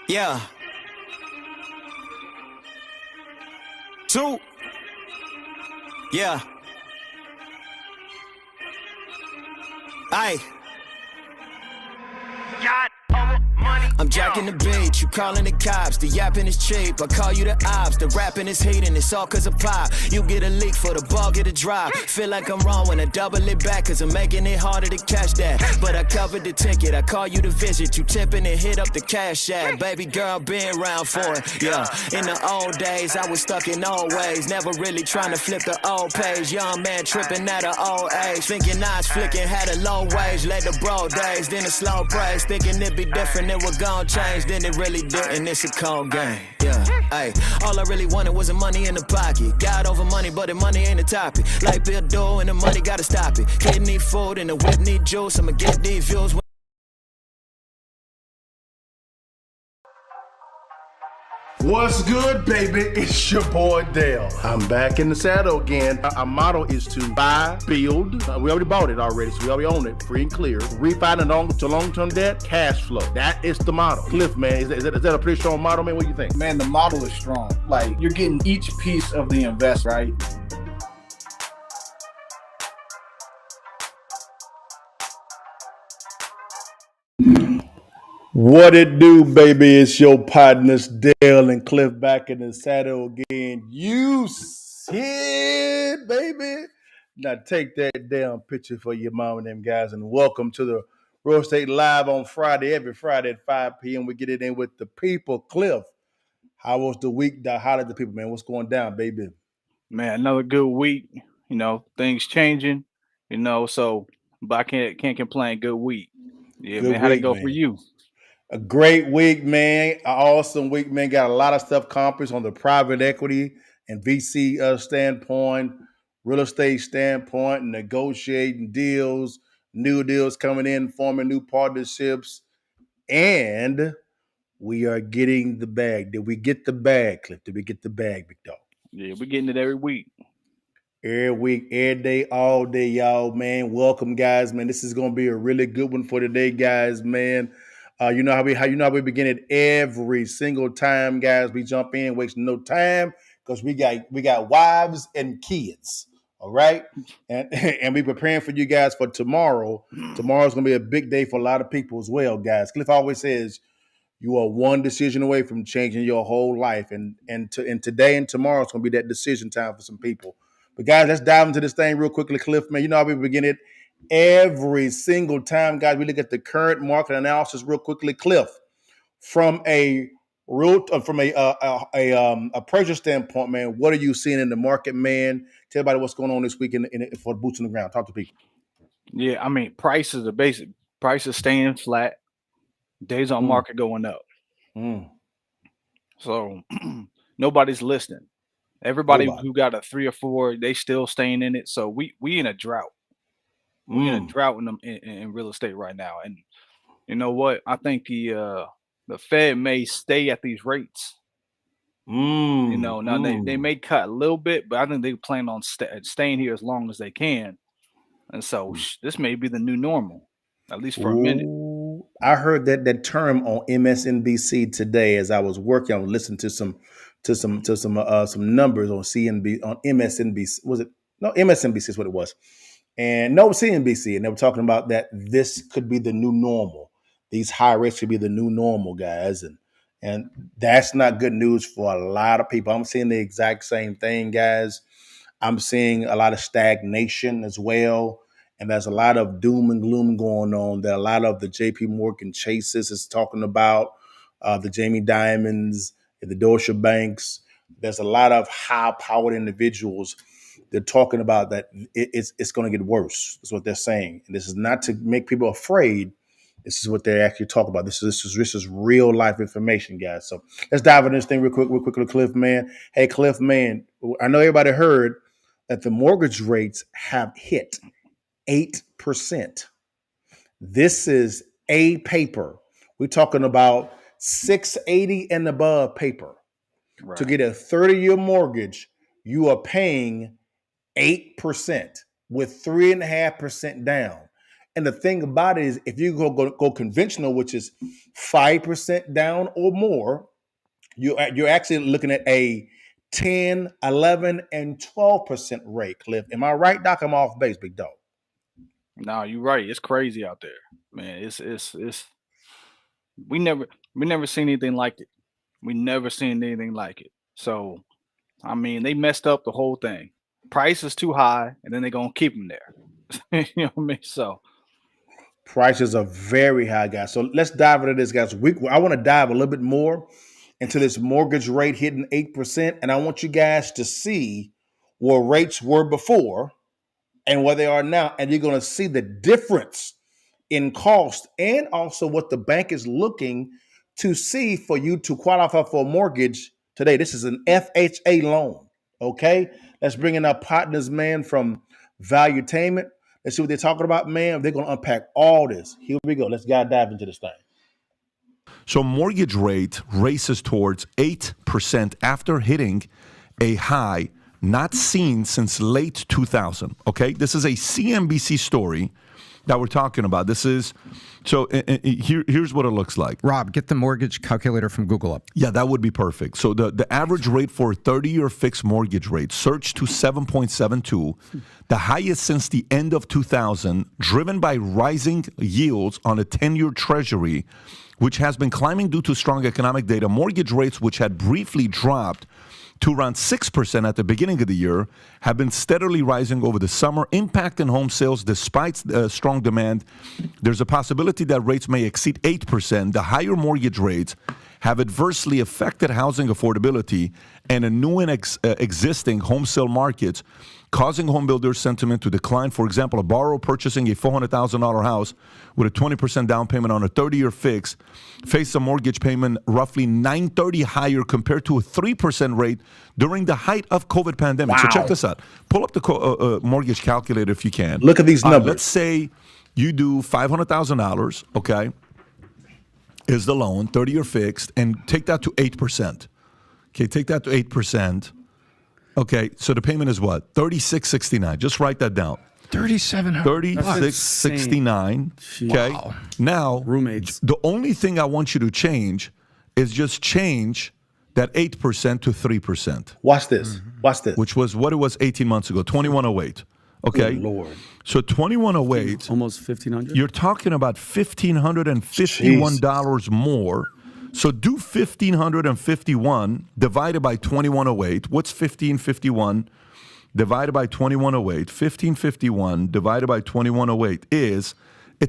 Yeah. Two. Yeah. Aye. I'm jacking the beat, you calling the cops. The yapping is cheap, I call you the ops. The rapping is hating, it's all cause of pop. You get a leak for the ball, get a drop. Feel like I'm wrong when I double it back, cause I'm making it harder to catch that. But I covered the ticket, I call you to visit. You tipping and hit up the cash app. Baby girl, been around for it, yeah. In the old days, I was stuck in old ways. Never really trying to flip the old page. Young man tripping at an old age. Thinking I was flicking, had a low wage. Led the bro days, then a slow praise. Thinking it'd be different, it would gon' change. Then it really didn't, it's a cold game. Yeah, hey, all I really wanted was the money in the pocket. Got over money, but the money ain't the topic. Like Bill Doe and the money gotta stop it. Kid need food and the whip need juice. I'ma get these views. What's good, baby? It's your boy Dale. I'm back in the saddle again. Our motto is to buy, build. We already bought it already, so we already own it, free and clear. Refinance to long-term debt, cash flow. That is the motto. Cliff, man, is that a pretty strong motto, man? What do you think? Man, the model is strong. Like, you're getting each piece of the invest, right? What it do, baby? It's your partners, Dale and Cliff, back in the saddle again. You see it, baby. Now take that damn picture for your mom and them guys, and welcome to the Real Estate Live on Friday. Every Friday at 5 p.m. we get it in with the people. Cliff, how was the week? How did the people, man? What's going down, baby? Man, another good week. Things changing. But I can't complain. Good week. Yeah, Good man. How'd it week, go for man. you? A great week, man. An awesome week, man. Got a lot of stuff accomplished on the private equity and VC standpoint, real estate standpoint, negotiating deals, new deals coming in, forming new partnerships, and we are getting the bag. Did we get the bag, Cliff? Did we get the bag, big dog? Yeah, we're getting it every week. Every week, every day, all day, y'all, man. Welcome, guys, man. This is gonna be a really good one for today, guys, man. You know how we begin it every single time, guys. We jump in, wasting no time because we got wives and kids. All right, and and we preparing for you guys for tomorrow. Tomorrow's gonna be a big day for a lot of people as well, guys. Cliff always says you are one decision away from changing your whole life, and today and tomorrow is gonna be that decision time for some people. But guys, let's dive into this thing real quickly, Cliff. Man, you know how we begin it every single time, guys. We look at the current market analysis real quickly, Cliff, from a a purchase standpoint, man. What are you seeing in the market, man? Tell everybody what's going on this week for boots on the ground. Talk to people. Yeah, I mean, prices are basic. Prices staying flat. Days on Mm, market going up. mm, So nobody's listening. Everybody nobody. who got a 3 or 4, they still staying in it. So we in a drought. We in a Mm, drought in real estate right now. And you know what? I think the Fed may stay at these rates. Now they mm. may cut a little bit, but I think they plan on staying here as long as they can. And so this may be the new normal, at least for a minute. Ooh, I heard that term on MSNBC today as I was working. I was listening to some numbers on CNB on MSNBC. Was it no MSNBC is what it was, and no CNBC, and they were talking about that this could be the new normal. These high rates could be the new normal, guys, and that's not good news for a lot of people. I'm seeing the exact same thing, guys. I'm seeing a lot of stagnation as well. And there's a lot of doom and gloom going on that a lot of the JP Morgan Chases is talking about, the Jamie Dimons, the Deutsche Banks. There's a lot of high powered individuals. They're talking about that it's going to get worse. That's what they're saying. And this is not to make people afraid. This is what they actually talk about. This is real life information, guys. So let's dive into this thing real quickly, Cliff, man. Hey, Cliff, man, I know everybody heard that the mortgage rates have hit 8%. This is A paper. We're talking about 680 and above paper. To Right. get a 30-year mortgage, you are paying 8% with 3.5% down. And the thing about it is, if you go conventional, which is 5% down or more, you're actually looking at a 10, 11, and 12% rate, Cliff. Am I right, Doc? I'm off base, big dog. No, you're right. It's crazy out there, man. It's we never seen anything like it. We never seen anything like it. So I mean, they messed up the whole thing. Price is too high, and then they're gonna keep them there. You know what I mean? So Prices are very high, guys. So let's dive into this, guys. I want to dive a little bit more into this mortgage rate hitting 8%. And I want you guys to see where rates were before and where they are now. And you're going to see the difference in cost and also what the bank is looking to see for you to qualify for a mortgage today. This is an FHA loan. Okay. Let's bring in our partners, man, from Valuetainment. Let's see what they're talking about, man. They're going to unpack all this. Here we go. Let's dive into this thing. So mortgage rate races towards 8% after hitting a high not seen since late 2000. Okay, this is a CNBC story that we're talking about. This is here's what it looks like. Rob, get the mortgage calculator from Google up. Yeah, that would be perfect. So the average rate for a 30-year fixed mortgage rate surged to 7.72, the highest since the end of 2000, driven by rising yields on a 10-year treasury, which has been climbing due to strong economic data. Mortgage rates, which had briefly dropped to around 6% at the beginning of the year, have been steadily rising over the summer, impacting home sales despite strong demand. There's a possibility that rates may exceed 8%. The higher mortgage rates have adversely affected housing affordability and a new and existing home sale markets, causing home builders' sentiment to decline. For example, a borrower purchasing a $400,000 house with a 20% down payment on a 30-year fix faced a mortgage payment roughly $930 higher compared to a 3% rate during the height of COVID pandemic. Wow. So check this out. Pull up the mortgage calculator if you can. Look at these numbers. Let's say you do $500,000, okay, is the loan, 30-year fixed, and take that to 8%. Okay, take that to 8%. Okay, so the payment is what? $36.69. Just write that down. $3,700. $36.69. Okay. Wow. Now, Roommates. the only thing I want you to change is just change that 8% to 3%. Watch this. Watch this. Which was what it was 18 months ago, 2108. Okay. Good Lord. So 2108. Almost $1,500. You're talking about $1,551 more. So do 1,551 divided by 2108. What's 1,551 divided by 2108? 1,551 divided by 2108 it's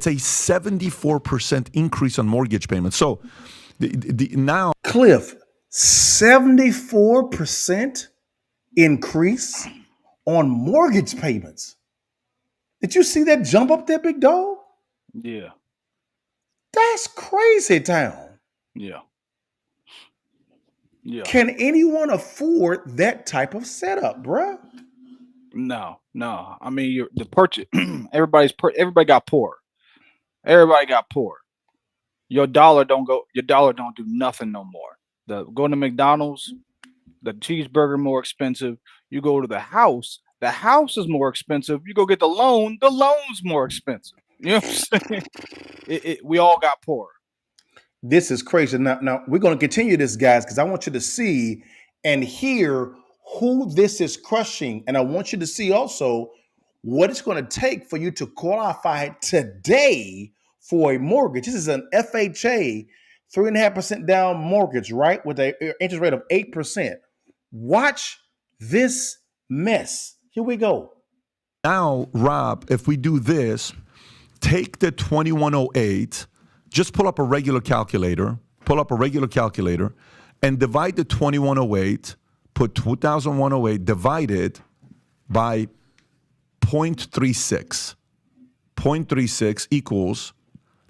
a 74% increase on mortgage payments. So now, Cliff, 74% increase on mortgage payments. Did you see that jump up there, big dog? yeah, That's crazy town. yeah, yeah. Can anyone afford that type of setup, bruh? No. I mean, the purchase. Everybody got poor. Everybody got poor. Your dollar don't do nothing no more. Going to McDonald's, the cheeseburger more expensive. You go to the house is more expensive. You go get the loan's more expensive. You know what I'm saying? We all got poor. This is crazy. Now we're going to continue this, guys, because I want you to see and hear who this is crushing. And I want you to see also what it's going to take for you to qualify today for a mortgage. This is an FHA, 3.5% down mortgage, right? With an interest rate of 8%. Watch this mess. Here we go. now, Rob, if we do this, take the 2108, just pull up a regular calculator, and divide the 2108, put 2108 divided by 0.36. 0.36 equals,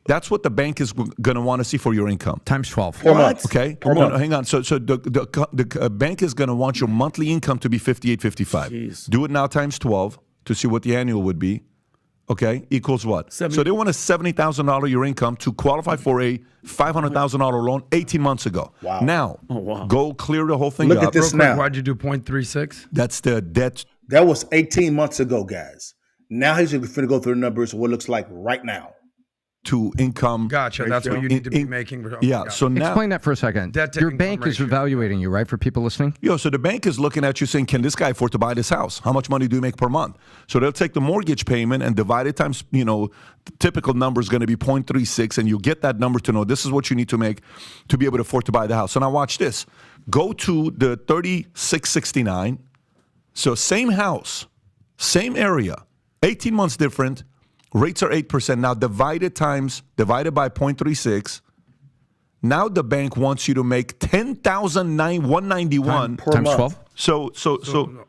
that's what the bank is going to want to see for your income. Times 12. Per month. Okay? Per month. Hang on. So the bank is going to want your monthly income to be $58.55. Jeez. Do it now times 12 to see what the annual would be. Okay? Equals what? So they want a $70,000 your income to qualify for a $500,000 loan 18 months ago. Wow. Now, go clear the whole thing Look up. at this Real quick, now. why'd you do 0.36? That's the debt. That was 18 months ago, guys. Now he's going to go through the numbers of what it looks like right now. to income. Gotcha. That's what you need to be making. Yeah. So now, Explain that for a second. Debt to Your income bank is ratio. evaluating you, right? For people listening. so the bank is looking at you saying, can this guy afford to buy this house? How much money do you make per month? So they'll take the mortgage payment and divide it times, the typical number is going to be 0.36, and you get that number to know this is what you need to make to be able to afford to buy the house. So now watch this. Go to the 3669. So same house, same area, 18 months different. Rates are 8%. Now divided by 0.36. Now the bank wants you to make $10,191 per Times month. 12. So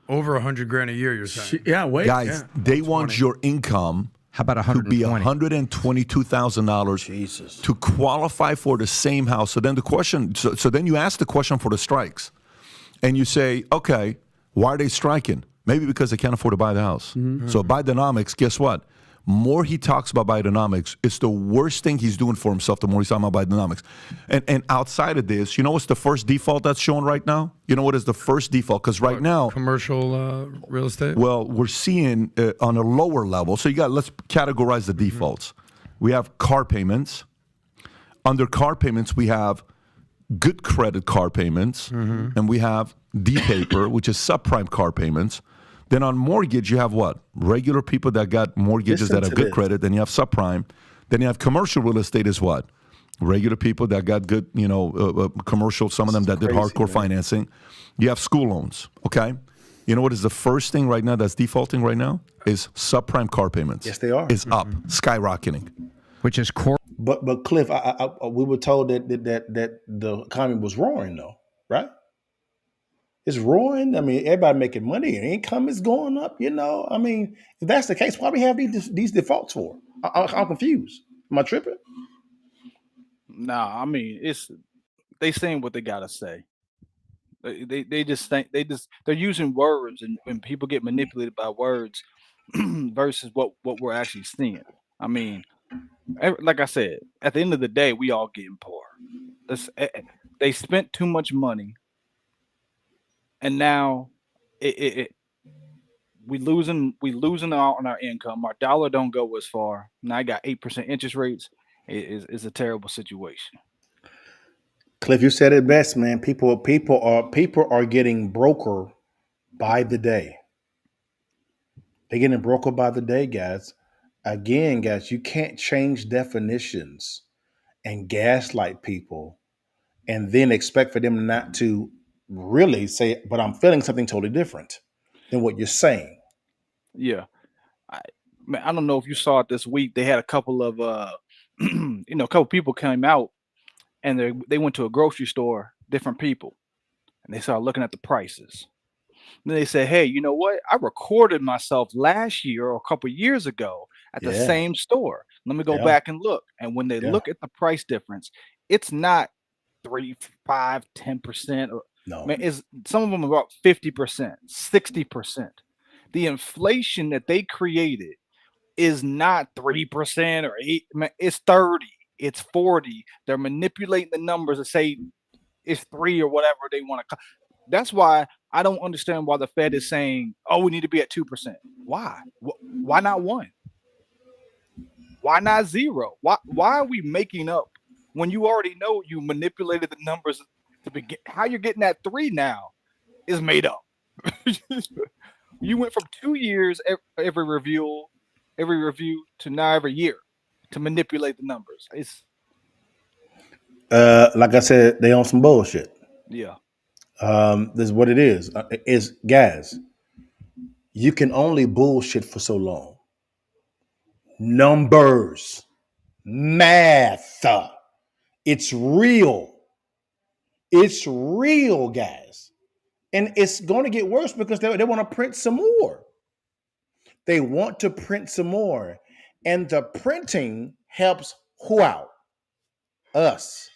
Over $100,000 a year, you're saying. Yeah, wait. guys, yeah. they want your income How about to be $120,000? $122,000 Jesus. to qualify for the same house. So then the question, so then you ask the question for the strikes, and you say, okay, why are they striking? Maybe because they can't afford to buy the house. So Bidenomics, guess what? More he talks about Bidenomics, it's the worst thing he's doing for himself, the more he's talking about Bidenomics. And outside of this, you know what's the first default that's showing right now? You know what is the first default? Because right now, Commercial real estate? well, we're seeing on a lower level. So let's categorize the defaults. We have car payments. Under car payments, we have good credit car payments, and we have D-paper, which is subprime car payments. Then on mortgage, you have what? Regular people that got mortgages Listen that have to good this. credit. Then you have subprime. Then you have commercial real estate is what? Regular people that got good, commercial, some of them that did crazy, hardcore man. financing. You have school loans, okay? You know what is the first thing right now that's defaulting right now? Is subprime car payments. Yes, they are. Is up, skyrocketing. Which is core. But Cliff, we were told that the economy was roaring, though, right? It's roaring. I mean, everybody making money and income is going up. I mean, if that's the case, why do we have these defaults for? I'm confused. Am I tripping? Nah, I mean they saying what they gotta say. They just think they're using words, and people get manipulated by words versus what we're actually seeing. I mean, like I said, at the end of the day, we all getting poor. They spent too much money, and now we losing out on our income. Our dollar don't go as far. Now I got 8% interest rates. Is a terrible situation. Cliff, you said it best, man. People are getting broker by the day. They're getting broker by the day, guys. Again, guys, you can't change definitions and gaslight people and then expect for them not to really say, but I'm feeling something totally different than what you're saying. Yeah. I don't know if you saw it this week. They had a couple of a couple people came out, and they went to a grocery store, different people, and they started looking at the prices. And then they said, "Hey, you know what? I recorded myself last year or a couple years ago at the Yeah. same store. Let me go Yeah. back and look." And when they Yeah. look at the price difference, it's not 3, 5, 10%. No. Man, is some of them about 50%, 60%. The inflation that they created is not 3% or 8, man, it's 30, it's 40. They're manipulating the numbers to say it's 3 or whatever they want to. That's why I don't understand why the Fed is saying, "Oh, we need to be at 2%." Why? Why not 1? Why not 0? Why are we making up when you already know you manipulated the numbers to begin? How you're getting that 3 now is made up. You went from 2 years every review to now every year to manipulate the numbers. It's Like I said, they on some bullshit. yeah. This is what it is. Is guys, you can only bullshit for so long. Numbers, math, it's real. It's real, guys. And it's going to get worse because they want to print some more. They want to print some more. And the printing helps who out? Us.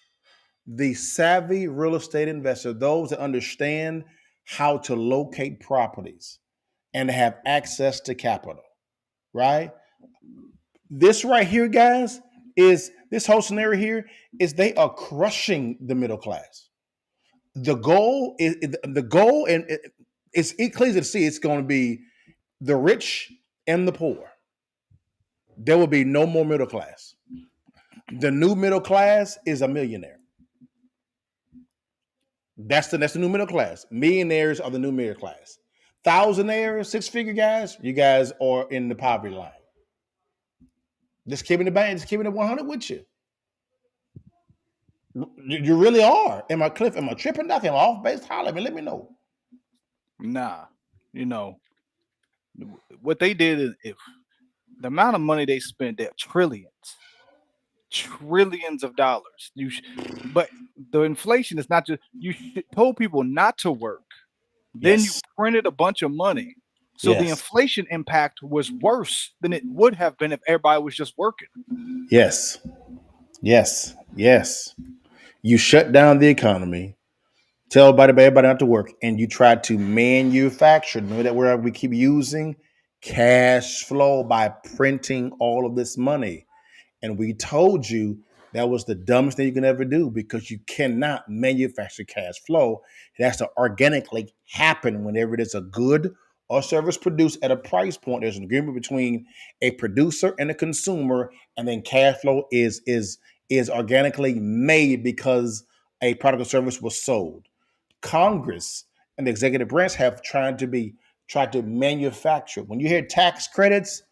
The savvy real estate investor, those that understand how to locate properties and have access to capital, right? This right here, guys, is this whole scenario here is they are crushing the middle class. The goal, and it's clear to see it's going to be the rich and the poor. There will be no more middle class. The new middle class is a millionaire. That's the new middle class. Millionaires are the new middle class. Thousandaires, six-figure guys, you guys are in the poverty line. Just keeping the bank, just keeping it 100 with you. You really are. Am I tripping, Doc? Am I off base? Holler at me. Let me know. Nah, you know what they did is if the amount of money they spent, there trillions of dollars. But the inflation is not just told people not to work. Then you Yes. printed a bunch of money. So the Yes. inflation impact was worse than it would have been if everybody was just working. Yes. Yes. Yes. You shut down the economy, tell everybody not to work, and you try to manufacture. Remember that word we keep using? Cash flow by printing all of this money. And we told you that was the dumbest thing you can ever do because you cannot manufacture cash flow. It has to organically happen whenever there's a good or service produced at a price point. There's an agreement between a producer and a consumer, and then cash flow is organically made because a product or service was sold. Congress and the executive branch have tried to manufacture. When you hear tax credits,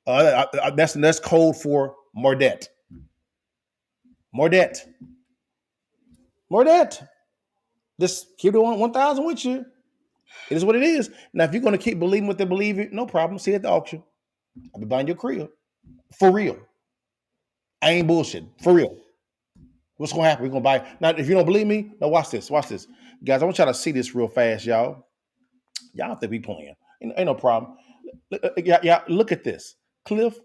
that's code for more debt. More debt. More debt. Just keep the 1,000 with you. It is what it is. Now, if you're going to keep believing what they believe, no problem. See you at the auction. I'll be buying your crib. For real. I ain't bullshit. For real. What's going to happen? We're going to buy. Now, if you don't believe me, now watch this. Watch this. Guys, I want y'all to see this real fast, y'all. Y'all think we playing. Ain't no problem. Yeah, look at this. Cliff,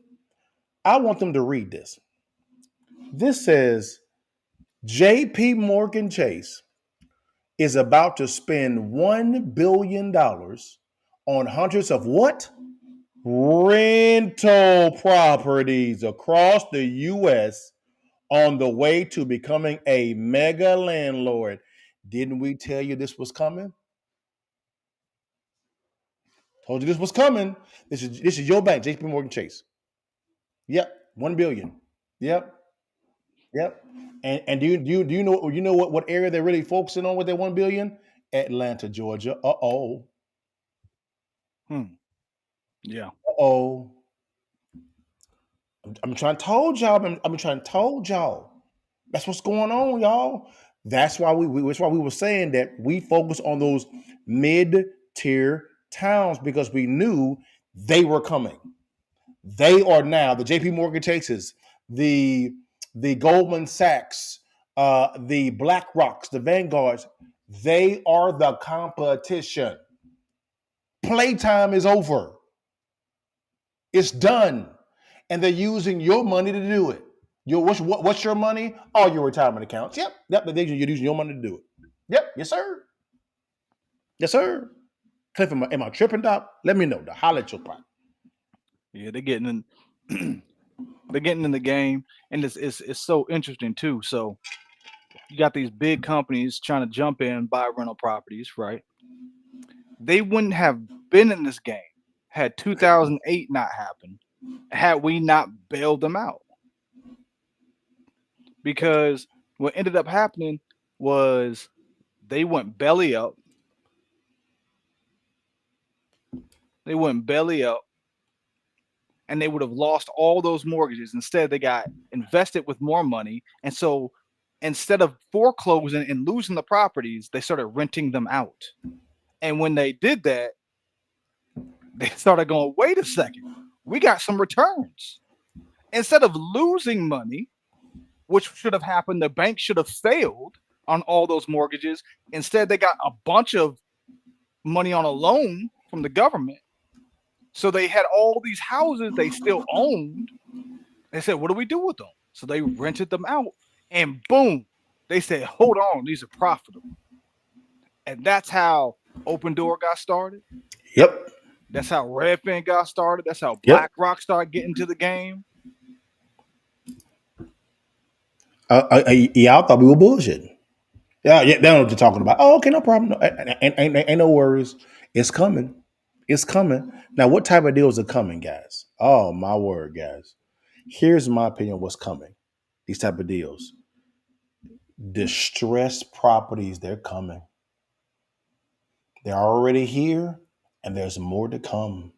I want them to read this. This says, J.P. Morgan Chase is about to spend $1 billion on hundreds of what? Rental properties across the U.S. on the way to becoming a mega landlord. Didn't we tell you this was coming? Told you this was coming. This is your bank, JP Morgan Chase. Yep, 1 billion. Yep, yep. And do you know what area they're really focusing on with their 1 billion? Atlanta, Georgia. Uh-oh. Yeah. Uh-oh. I'm trying to told y'all. I'm trying to told y'all. That's what's going on, y'all. That's why that's why we were saying that we focus on those mid-tier towns because we knew they were coming. They are now the JP Morgan Chases, the Goldman Sachs, the Black Rocks, the Vanguards. They are the competition. Playtime is over. It's done. And they're using your money to do it. What's your money? All your retirement accounts. Yep. You're using your money to do it. Yep. Yes, sir. Yes, sir. Cliff, am I tripping, Doc? Let me know. The holler at your pot. Yeah, they're getting in they're getting in the game. And it's so interesting too. So you got these big companies trying to jump in, buy rental properties, right? They wouldn't have been in this game had 2008 not happened, had we not bailed them out. Because what ended up happening was they went belly up. They went belly up and they would have lost all those mortgages. Instead, they got invested with more money. And so instead of foreclosing and losing the properties, they started renting them out. And when they did that, they started going, wait a second, we got some returns. Instead of losing money, which should have happened, the bank should have failed on all those mortgages. Instead, they got a bunch of money on a loan from the government. So they had all these houses they still owned. They said, what do we do with them? So they rented them out. And boom, they said, hold on, these are profitable. And that's how Open Door got started. Yep. That's how Redfin got started. That's how BlackRock started getting to the game. Yeah, I thought we were bullshitting. Yeah, they know what you're talking about. Oh, okay, no problem. No, ain't no worries. It's coming. It's coming. Now, what type of deals are coming, guys? Oh, my word, guys. Here's my opinion on what's coming. These type of deals. Distressed properties, they're coming. They're already here, and there's more to come.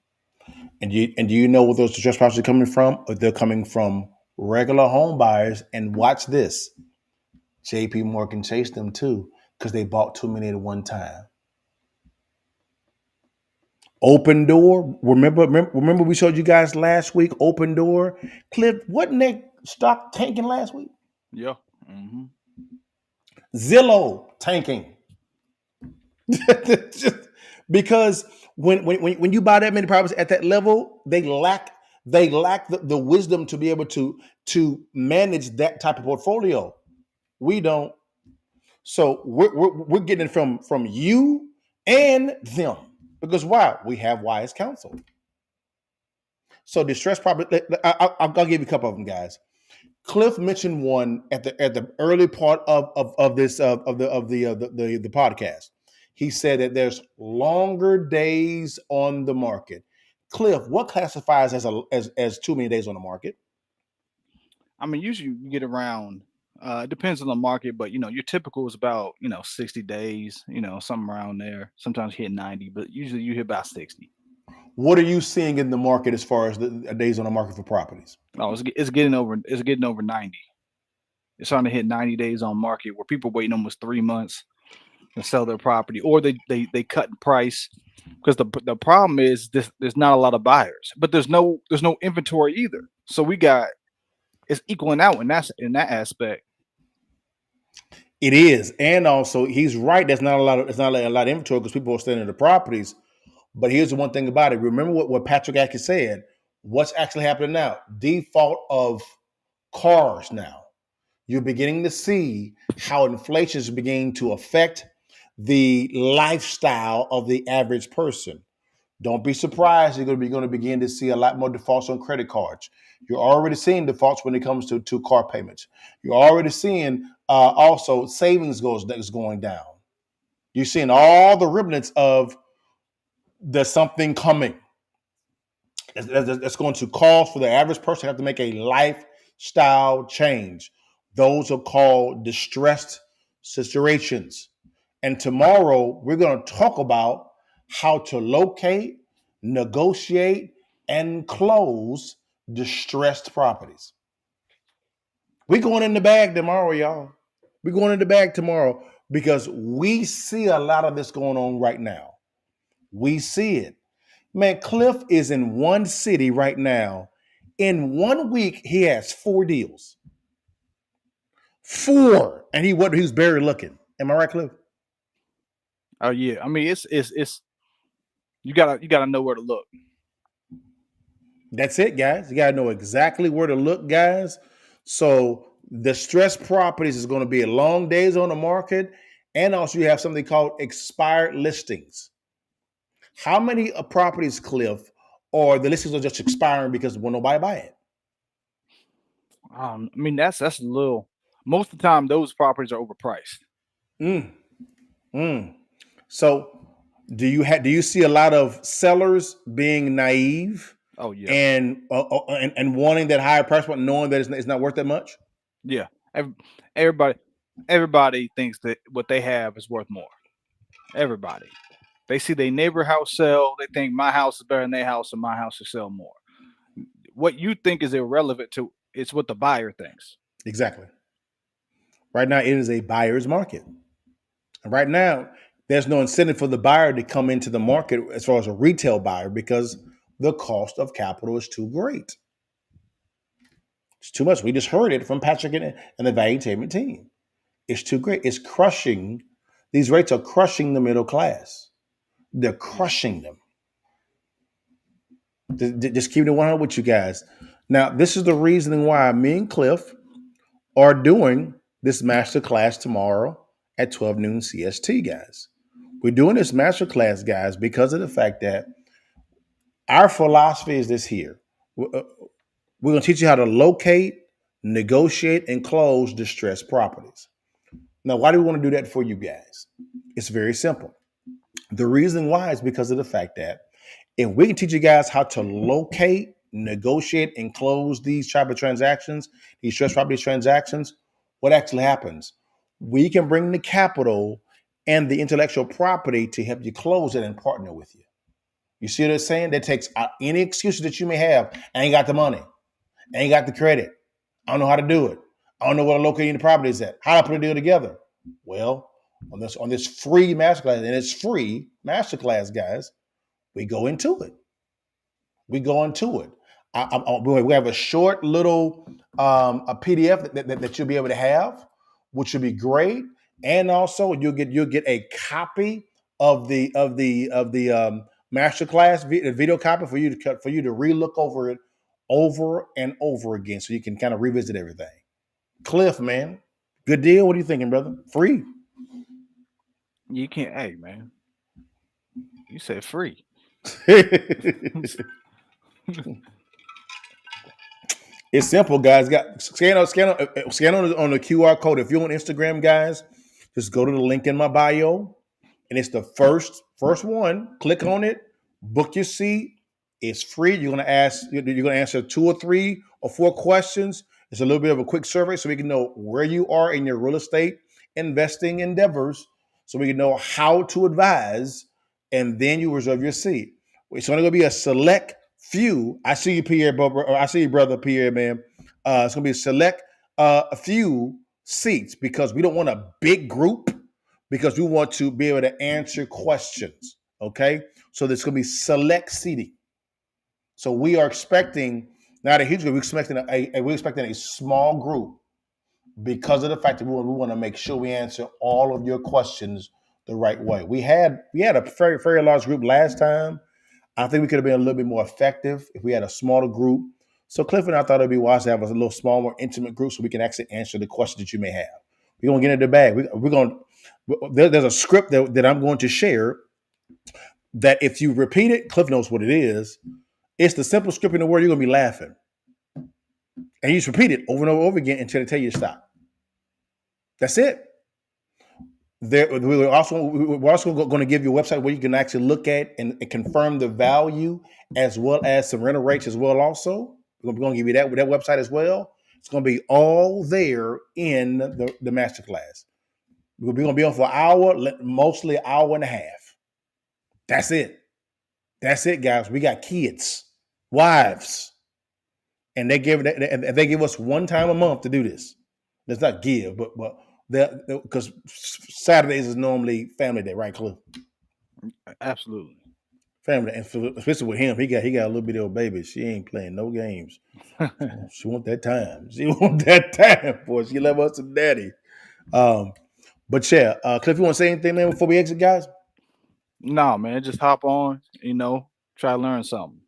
And do you know where those distressed properties are coming from? Or they're coming from regular home buyers. And watch this. JP Morgan chased them too, because they bought too many at one time. Open Door. Remember we showed you guys last week. Open Door. Cliff, wasn't their stock tanking last week? Yeah. Mm-hmm. Zillow tanking. Just because when you buy that many properties at that level, they lack the wisdom to be able to manage that type of portfolio. We don't. So we're getting it from you and them, because why? We have wise counsel. So distressed property. I'll give you a couple of them, guys. Cliff mentioned one at the early part of this the podcast. He said that there's longer days on the market. Cliff, what classifies as too many days on the market? I mean, usually you get around. It depends on the market, but your typical is about 60 days. Something around there. Sometimes hit 90, but usually you hit about 60. What are you seeing in the market as far as the days on the market for properties? Oh, it's getting over 90. It's starting to hit 90 days on market where people waiting almost 3 months to sell their property, or they cut in price because the problem is there's not a lot of buyers, but there's no inventory either. So it's equaling out in that aspect. It is, and also he's right. It's not a lot of inventory because people are staying in the properties. But here's the one thing about it. Remember what Patrick Atkins said. What's actually happening now? Default of cars now. You're beginning to see how inflation is beginning to affect the lifestyle of the average person. Don't be surprised. You're going to begin to see a lot more defaults on credit cards. You're already seeing defaults when it comes to car payments. You're already seeing also savings is going down. You're seeing all the remnants of there's something coming that's going to cause for the average person to have to make a lifestyle change. Those are called distressed situations. And tomorrow we're going to talk about how to locate, negotiate, and close distressed properties. We're going in the bag tomorrow, y'all. We're going in the bag tomorrow because we see a lot of this going on right now. We see it. Man, Cliff is in one city right now. In 1 week, he has 4 deals. 4. And he was barely looking. Am I right, Cliff? Oh yeah, I mean it's you gotta know where to look. That's it, guys. You gotta know exactly where to look, guys. So the stress properties is going to be long days on the market, and also you have something called expired listings. How many properties, Cliff, or the listings are just expiring because when nobody buy it? I mean that's a little. Most of the time, those properties are overpriced. Mm. Mm. So do you see a lot of sellers being naive Oh yeah, and wanting that higher price point, knowing that it's not worth that much? yeah. Everybody thinks that what they have is worth more. Everybody. They see their neighbor house sell. They think my house is better than their house, and my house will sell more. What you think is irrelevant to it's what the buyer thinks. Exactly. Right now, it is a buyer's market. And right now, there's no incentive for the buyer to come into the market as far as a retail buyer because the cost of capital is too great. It's too much. We just heard it from Patrick and the Valuetainment team. It's too great. It's crushing. These rates are crushing the middle class. They're crushing them. Just keep it 100 with you guys. Now, this is the reasoning why me and Cliff are doing this master class tomorrow at 12 noon CST, guys. We're doing this master class, guys, because of the fact that our philosophy is this here. We're going to teach you how to locate, negotiate, and close distressed properties. Now, why do we want to do that for you guys? It's very simple. The reason why is because of the fact that if we can teach you guys how to locate, negotiate and close these type of transactions, these trust property transactions, what actually happens? We can bring the capital and the intellectual property to help you close it and partner with you. You see what I'm saying? That takes out any excuses that you may have. I ain't got the money. I ain't got the credit. I don't know how to do it. I don't know where the locating the property is at. How do I put a deal together? Well, on this free masterclass, and it's free masterclass, guys, we go into it. We have a short little a PDF that you'll be able to have, which will be great, and also you'll get a copy of the masterclass video copy for you to relook over it over and over again, so you can kind of revisit everything. Cliff, man, good deal. What are you thinking, brother? Free. You can't. Hey, man, you said free. It's simple, guys. Scan on the QR code. If you're on Instagram, guys, just go to the link in my bio, and it's the first one. Click on it, book your seat. It's free. You're gonna answer 2 or 3 or 4 questions. It's a little bit of a quick survey so we can know where you are in your real estate investing endeavors, so we can know how to advise, and then you reserve your seat. It's only gonna be a select few. I see you, Pierre. I see you, brother Pierre, man. It's gonna be a select a few seats because we don't want a big group, because we want to be able to answer questions. Okay, so there's gonna be select seating. So we are expecting not a huge group. We're expecting a small group because of the fact that we want to make sure we answer all of your questions the right way. We had a very, very large group last time. I think we could have been a little bit more effective if we had a smaller group. So Cliff and I thought it'd be wise to have a little small, more intimate group so we can actually answer the questions that you may have. We're gonna get into the bag. There's a script that I'm going to share that if you repeat it, Cliff knows what it is. It's the simplest script in the world. You're gonna be laughing, and you just repeat it over and over again until they tell you to stop. That's it. We're also going to give you a website where you can actually look at and confirm the value, as well as some rental rates as well. Also, we're going to give you that website as well. It's going to be all there in the masterclass. We're going to be on for an hour, mostly an hour and a half. That's it. That's it, guys. We got kids, wives, and they give us one time a month to do this. Let's not give, but because Saturdays is normally family day, right, Cliff? Absolutely. Family, and especially with him, he got a little bit of a baby. She ain't playing no games. She want that time. Boy. She love us some daddy. But yeah, Cliff, you want to say anything, man, before we exit, guys? No, man, just hop on. Try to learn something.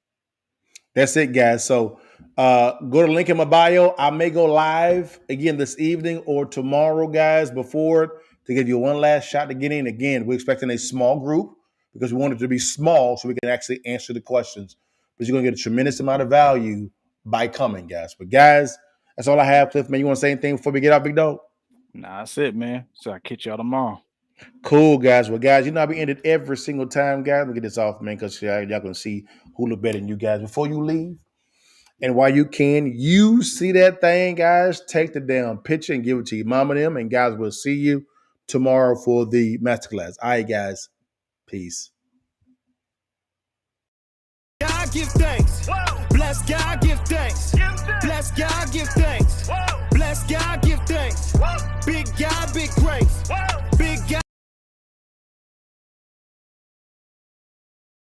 That's it, guys. So go to the link in my bio. I may go live again this evening or tomorrow, guys, before, to give you one last shot to get in. Again, we're expecting a small group because we want it to be small so we can actually answer the questions. But you're going to get a tremendous amount of value by coming, guys. But guys, that's all I have. Cliff, man, you want to say anything before we get out, big dog? Nah, that's it, man. So I'll catch y'all tomorrow. Cool, guys. Well, guys, I be ended every single time, guys. Let me get this off, man, because y'all going to see who look better than you guys. Before you leave, and while you see that thing, guys, take the damn picture and give it to your mom and them. And guys, we'll see you tomorrow for the masterclass. All right, guys. Peace. God give thanks. Bless God, give thanks. Bless God, give thanks.